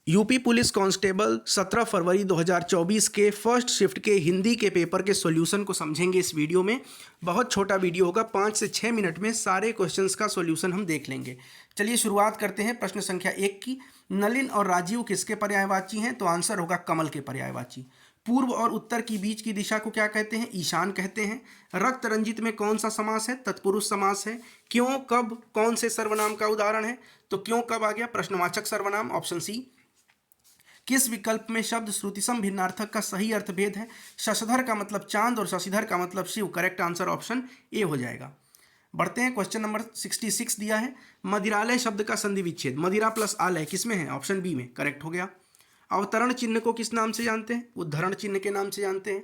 UP police constable 17 फरवरी 2024 के first shift के हिंदी के पेपर के सॉल्यूशन को समझेंगे इस वीडियो में। बहुत छोटा वीडियो होगा, 5 से 6 मिनट में सारे क्वेश्चंस का सॉल्यूशन हम देख लेंगे। चलिए शुरुआत करते हैं प्रश्न संख्या 1 की। नलिन और राजीव किसके पर्यायवाची हैं? तो आंसर होगा कमल के पर्यायवाची। पूर्व और उत्तर की बीच की दिशा को क्या कहते हैं? ईशान कहते हैं। रक्त रंजित में कौन सा समास है? तत्पुरुष समास है। क्यों, कब, कौन से सर्वनाम का उदाहरण है? तो क्यों कब आ गया प्रश्नवाचक सर्वनाम, ऑप्शन सी। किस विकल्प में शब्द श्रुतिसम भिन्नार्थक का सही अर्थभेद है? शशधर का मतलब चांद और शशिधर का मतलब Shiv. Correct answer option A हो जाएगा। बढ़ते हैं, क्वेश्चन नंबर 66 दिया है। मदिरालय शब्द का संधि विच्छेद मदिरा प्लस आलय किसमें है? ऑप्शन बी में। करेक्ट हो गया। अवतरण चिन्ह को किस नाम से जानते हैं? उद्धरण चिन्ह के नाम से जानते हैं।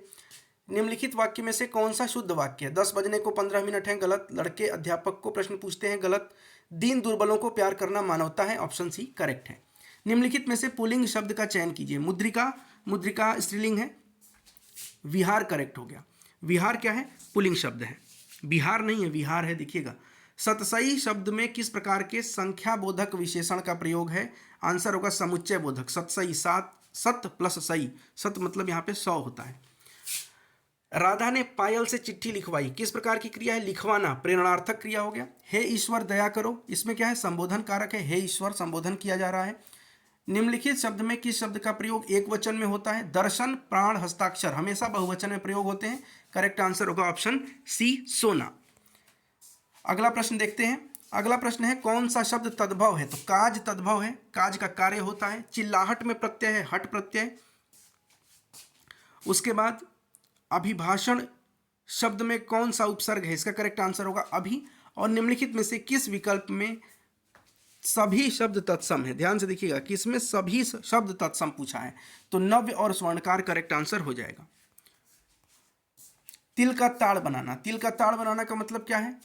निम्नलिखित वाक्य में से कौन सा शुद्ध वाक्य है? 10 बजने को 15 मिनट है, गलत। लड़के अध्यापक को प्रश्न पूछते हैं, गलत। दीन दुर्बलों को प्यार करना मानवता है, ऑप्शन सी करेक्ट है। निम्नलिखित में से पुल्लिंग शब्द का चयन कीजिए। मुद्रिका, मुद्रिका स्त्रीलिंग है। विहार करेक्ट हो गया। विहार क्या है? पुल्लिंग शब्द है। बिहार नहीं है, विहार है, देखिएगा। सतसई शब्द में किस प्रकार के संख्या बोधक विशेषण का प्रयोग है? आंसर होगा समुच्चय बोधक। सतसई, सात, सत प्लस सई, सत मतलब यहाँ पे 100 होता है। राधा ने पायल से चिट्ठी लिखवाई किस प्रकार की क्रिया है? लिखवाना, प्रेरणार्थक क्रिया हो गया। हे ईश्वर दया करो, इसमें क्या है? संबोधन कारक है। हे ईश्वर संबोधन किया जा रहा है। निम्नलिखित शब्द में किस शब्द का प्रयोग एक वचन में होता है? दर्शन, प्राण, हस्ताक्षर हमेशा बहुवचन में प्रयोग होते हैं। करेक्ट आंसर होगा ऑप्शन सी, सोना। अगला प्रश्न देखते हैं। अगला प्रश्न है कौन सा शब्द तद्भव है? तो काज तद्भव है, काज का कार्य होता है। चिल्लाहट में प्रत्यय है, हट प्रत्यय। उसके बाद अभिभाषण शब्द में कौन सा उपसर्ग है? इसका करेक्ट आंसर होगा अभी। और निम्नलिखित में से किस विकल्प में सभी शब्द तत्सम है? ध्यान से देखिएगा कि इसमें सभी शब्द तत्सम पूछा है, तो नव्य और स्वर्णकार करेक्ट आंसर हो जाएगा। तिल का ताड़ बनाना, तिल का ताड़ बनाना का मतलब क्या है?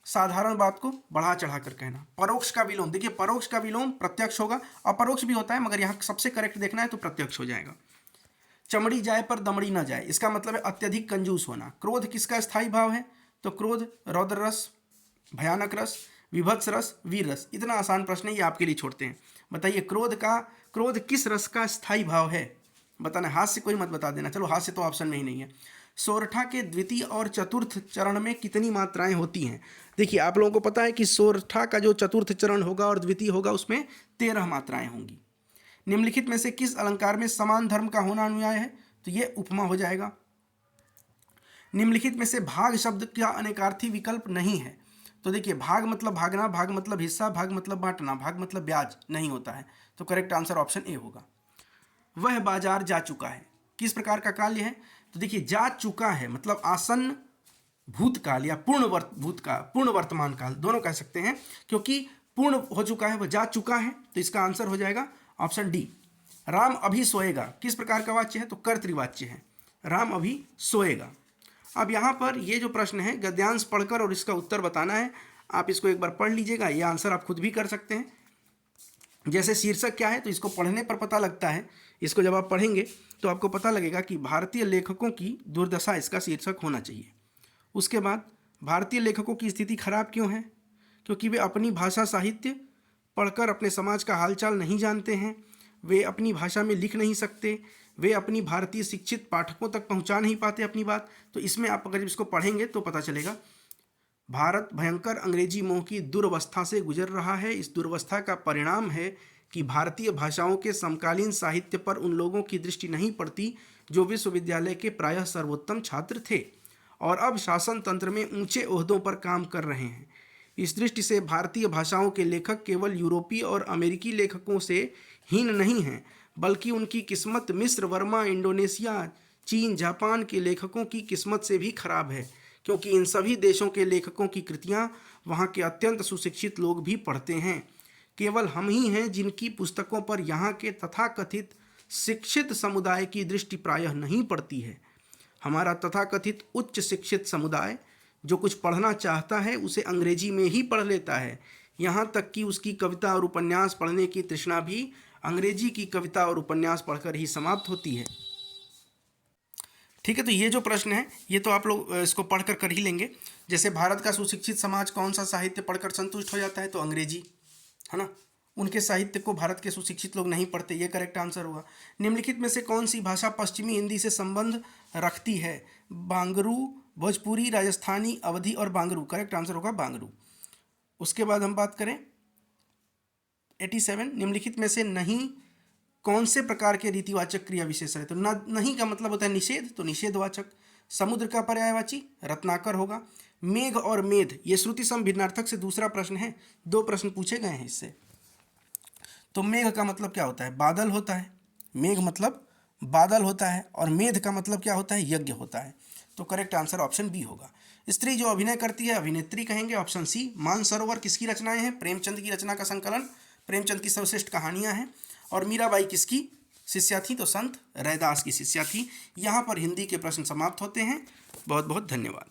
साधारण बात को बढ़ा चढ़ाकर कहना। परोक्ष का विलोम, देखिए परोक्ष का विलोम प्रत्यक्ष होगा, अपरोक्ष भी होता है, मगर यहाँ सबसे करेक्ट देखना है तो प्रत्यक्ष हो जाएगा। चमड़ी जाए पर दमड़ी ना जाए, इसका मतलब है अत्यधिक कंजूस होना। क्रोध किसका स्थायी भाव है? तो क्रोध रौद्र रस, भयानक रस, विभत्स रस, वीर रस। इतना आसान प्रश्न है, ये आपके लिए छोड़ते हैं। बताइए क्रोध किस रस का स्थायी भाव है? बताना, हाथ से कोई मत बता देना। चलो हाथ से तो ऑप्शन में ही नहीं है। सोरठा के द्वितीय और चतुर्थ चरण में कितनी मात्राएं होती हैं? देखिए आप लोगों को पता है कि सोरठा का जो चतुर्थ चरण होगा और द्वितीय होगा उसमें 13 मात्राएं होंगी। निम्नलिखित में से किस अलंकार में समान धर्म का होना अनुयाय है? तो ये उपमा हो जाएगा। निम्नलिखित में से भाग शब्द का अनेकार्थी विकल्प नहीं है? तो देखिए भाग मतलब भागना, भाग मतलब हिस्सा, भाग मतलब बांटना, भाग मतलब ब्याज नहीं होता है, तो करेक्ट आंसर ऑप्शन ए होगा। वह बाजार जा चुका है किस प्रकार का काल्य है? तो देखिए जा चुका है मतलब आसन्न भूतकाल या पूर्ण वर्तमान काल दोनों कह सकते हैं, क्योंकि पूर्ण हो चुका है, वह जा चुका है, तो इसका आंसर हो जाएगा ऑप्शन डी। राम अभी सोएगा किस प्रकार का वाच्य है? तो कर्तृवाच्य है। राम अभी सोएगा। अब यहाँ पर ये जो प्रश्न है गद्यांश पढ़कर और इसका उत्तर बताना है। आप इसको एक बार पढ़ लीजिएगा, ये आंसर आप खुद भी कर सकते हैं। जैसे शीर्षक क्या है तो इसको पढ़ने पर पता लगता है, इसको जब आप पढ़ेंगे तो आपको पता लगेगा कि भारतीय लेखकों की दुर्दशा, इसका शीर्षक होना चाहिए। उसके बाद भारतीय लेखकों की स्थिति खराब क्यों है? क्योंकि वे अपनी भाषा साहित्य पढ़कर अपने समाज का हालचाल नहीं जानते हैं, वे अपनी भाषा में लिख नहीं सकते, वे अपनी भारतीय शिक्षित पाठकों तक पहुंचा नहीं पाते अपनी बात। तो इसमें आप अगर इसको पढ़ेंगे तो पता चलेगा भारत भयंकर अंग्रेजी मोह की दुर्वस्था से गुजर रहा है। इस दुर्वस्था का परिणाम है कि भारतीय भाषाओं के समकालीन साहित्य पर उन लोगों की दृष्टि नहीं पड़ती जो विश्वविद्यालय के प्रायः सर्वोत्तम छात्र थे और अब शासन तंत्र में ऊंचे ओहदों पर काम कर रहे हैं। इस दृष्टि से भारतीय भाषाओं के लेखक केवल यूरोपीय और अमेरिकी लेखकों से हीन नहीं हैं, बल्कि उनकी किस्मत मिस्र, वर्मा, इंडोनेशिया, चीन, जापान के लेखकों की किस्मत से भी खराब है, क्योंकि इन सभी देशों के लेखकों की कृतियाँ वहाँ के अत्यंत सुशिक्षित लोग भी पढ़ते हैं। केवल हम ही हैं जिनकी पुस्तकों पर यहाँ के तथाकथित शिक्षित समुदाय की दृष्टि प्रायः नहीं पड़ती है। हमारा तथाकथित उच्च शिक्षित समुदाय जो कुछ पढ़ना चाहता है उसे अंग्रेजी में ही पढ़ लेता है, यहाँ तक कि उसकी कविता और उपन्यास पढ़ने की तृष्णा भी अंग्रेजी की कविता और उपन्यास पढ़कर ही समाप्त होती है। ठीक है, तो ये जो प्रश्न है ये तो आप लोग इसको पढ़कर कर ही लेंगे। जैसे भारत का सुशिक्षित समाज कौन सा साहित्य पढ़कर संतुष्ट हो जाता है? तो अंग्रेजी, है ना। उनके साहित्य को भारत के सुशिक्षित लोग नहीं पढ़ते, ये करेक्ट आंसर होगा। निम्नलिखित में से कौन सी भाषा पश्चिमी हिंदी से संबंध रखती है? बांगरू, भोजपुरी, राजस्थानी, अवधी और बांगरू। करेक्ट आंसर होगा बांगरू। उसके बाद हम बात करें 87, निम्नलिखित में से नहीं कौन से प्रकार के रीतिवाचक क्रिया विशेषण है? तो नहीं का मतलब होता है निषेध, तो निषेधवाचक। समुद्र का पर्यायवाची रत्नाकर होगा। मेघ और मेध ये श्रुति सम भिन्नार्थक से दूसरा प्रश्न है, 2 प्रश्न पूछे गए हैं इससे। तो मेघ का मतलब क्या होता है? बादल होता है। मेघ मतलब बादल होता है, और मेध का मतलब क्या होता है? यज्ञ होता है। तो करेक्ट आंसर ऑप्शन बी होगा। स्त्री जो अभिनय करती है अभिनेत्री कहेंगे, ऑप्शन सी। मानसरोवर किसकी रचनाएं हैं? प्रेमचंद की रचना का संकलन, प्रेमचंद की सर्वश्रेष्ठ कहानियां हैं। और मीराबाई किसकी शिष्या थी? तो संत रैदास की शिष्या थी। यहाँ पर हिंदी के प्रश्न समाप्त होते हैं। बहुत बहुत धन्यवाद।